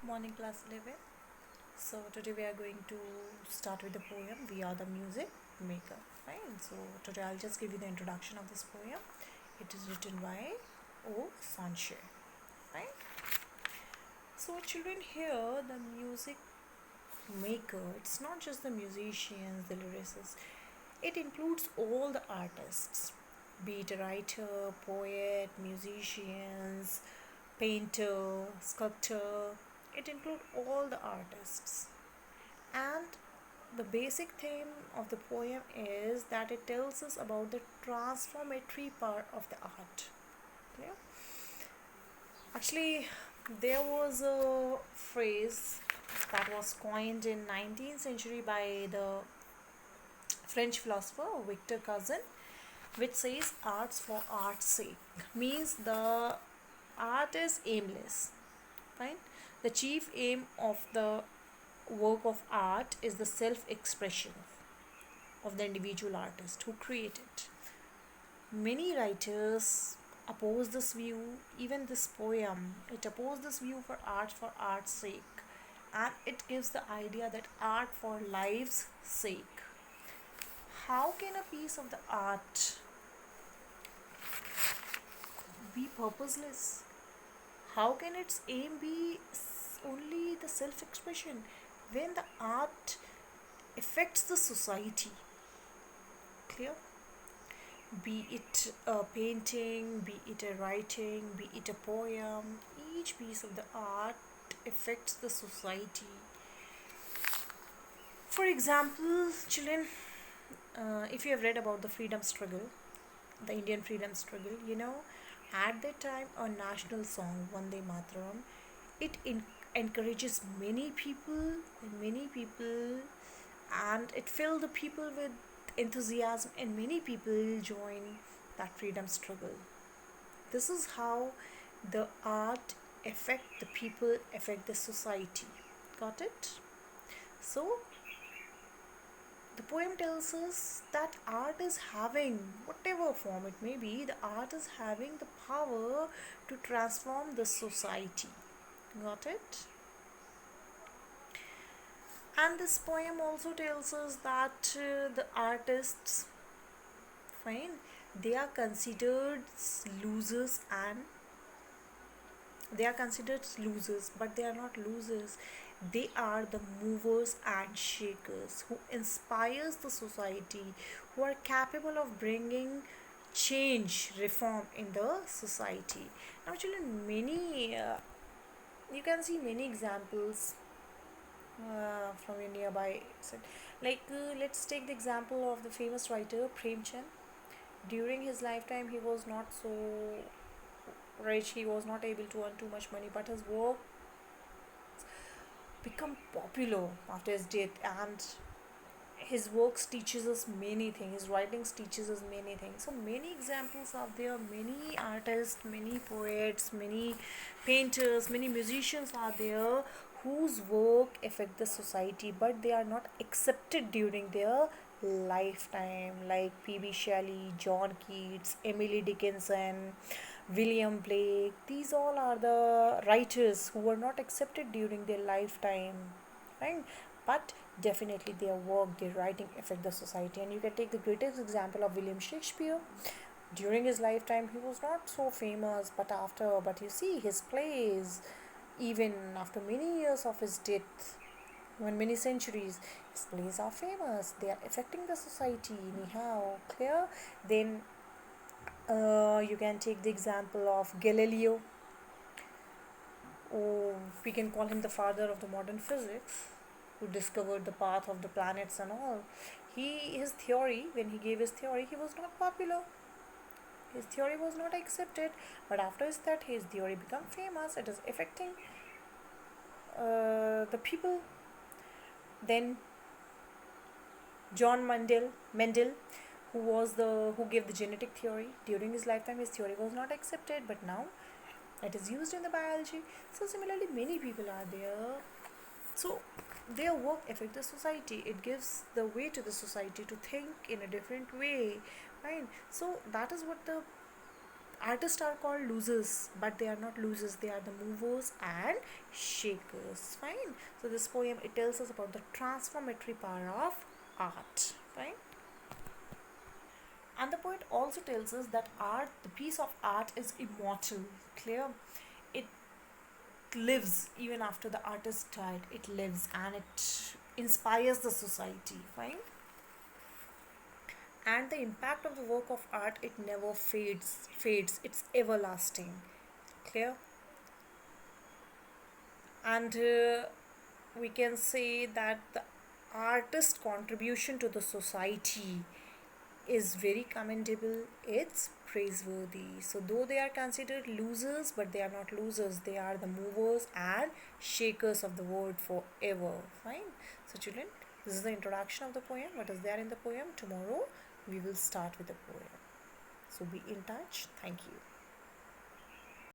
Morning class 11. So today we are going to start with the poem We Are the Music Maker. Fine. So today I'll just give you the introduction of this poem. It is written by O. Sanche. Fine. So children, here the music maker, it's not just the musicians, the lyricists. It includes all the artists, be it a writer, poet, musicians, painter, sculptor. It includes all the artists. And the basic theme of the poem is that it tells us about the transformatory power of the art. Clear? Actually, there was a phrase that was coined in 19th century by the French philosopher Victor Cousin, which says arts for art's sake. Means the art is aimless. Fine. The chief aim of the work of art is the self-expression of the individual artist who created. Many writers oppose this view, even this poem. It opposes this view for art's sake, and it gives the idea that art for life's sake. How can a piece of the art be purposeless? How can its aim be only the self expression when the art affects the society? Clear? Be it a painting, be it a writing, be it a poem, each piece of the art affects the society. For example, children, if you have read about the freedom struggle, the Indian freedom struggle, at that time a national song, Vande Mataram, it encourages many people, and it filled the people with enthusiasm, and many people join that freedom struggle. This is how the art affect the people, affect the society. Got it? So the poem tells us that art is having, whatever form it may be, the art is having the power to transform the society. Got it? And this poem also tells us that the artists, fine, they are considered losers, and they are considered losers, but they are not losers. They are the movers and shakers who inspires the society, who are capable of bringing change, reform in the society. Now children, many you can see many examples from your nearby set. Let's take the example of the famous writer Premchand. During his lifetime he was not so rich, he was not able to earn too much money, but his work become popular after his death, and his works teaches us many things, his writings teaches us many things. So many examples are there, many artists, many poets, many painters, many musicians are there whose work affect the society, but they are not accepted during their lifetime, like P.B. Shelley, John Keats, Emily Dickinson, William Blake. These all are the writers who were not accepted during their lifetime, right? But definitely their work, their writing affect the society. And you can take the greatest example of William Shakespeare. During his lifetime he was not so famous, but you see his plays, even after many years of his death, when many centuries, his plays are famous, they are affecting the society anyhow. Clear? Then you can take the example of Galileo, or we can call him the father of the modern physics, who discovered the path of the planets and all. His theory, when he gave his theory, he was not popular. His theory was not accepted, but after that, his theory became famous. It is affecting the people. Then John Mendel, who gave the genetic theory. During his lifetime, his theory was not accepted, but now it is used in the biology. So similarly, many people are there. So their work affects the society. It gives the way to the society to think in a different way, right? So that is what the artists are called losers, but they are not losers, they are the movers and shakers. Fine. So this poem, it tells us about the transformatory power of art. Fine. And the poet also tells us that art, the piece of art, is immortal. Clear? It lives even after the artist died. It lives and it inspires the society. Fine. And the impact of the work of art, it never fades, it's everlasting. Clear? And we can say that the artist's contribution to the society is very commendable, it's praiseworthy. So though they are considered losers, but they are not losers, they are the movers and shakers of the world forever. Fine. So children, this is the introduction of the poem. What is there in the poem? Tomorrow we will start with the poem. So be in touch. Thank you.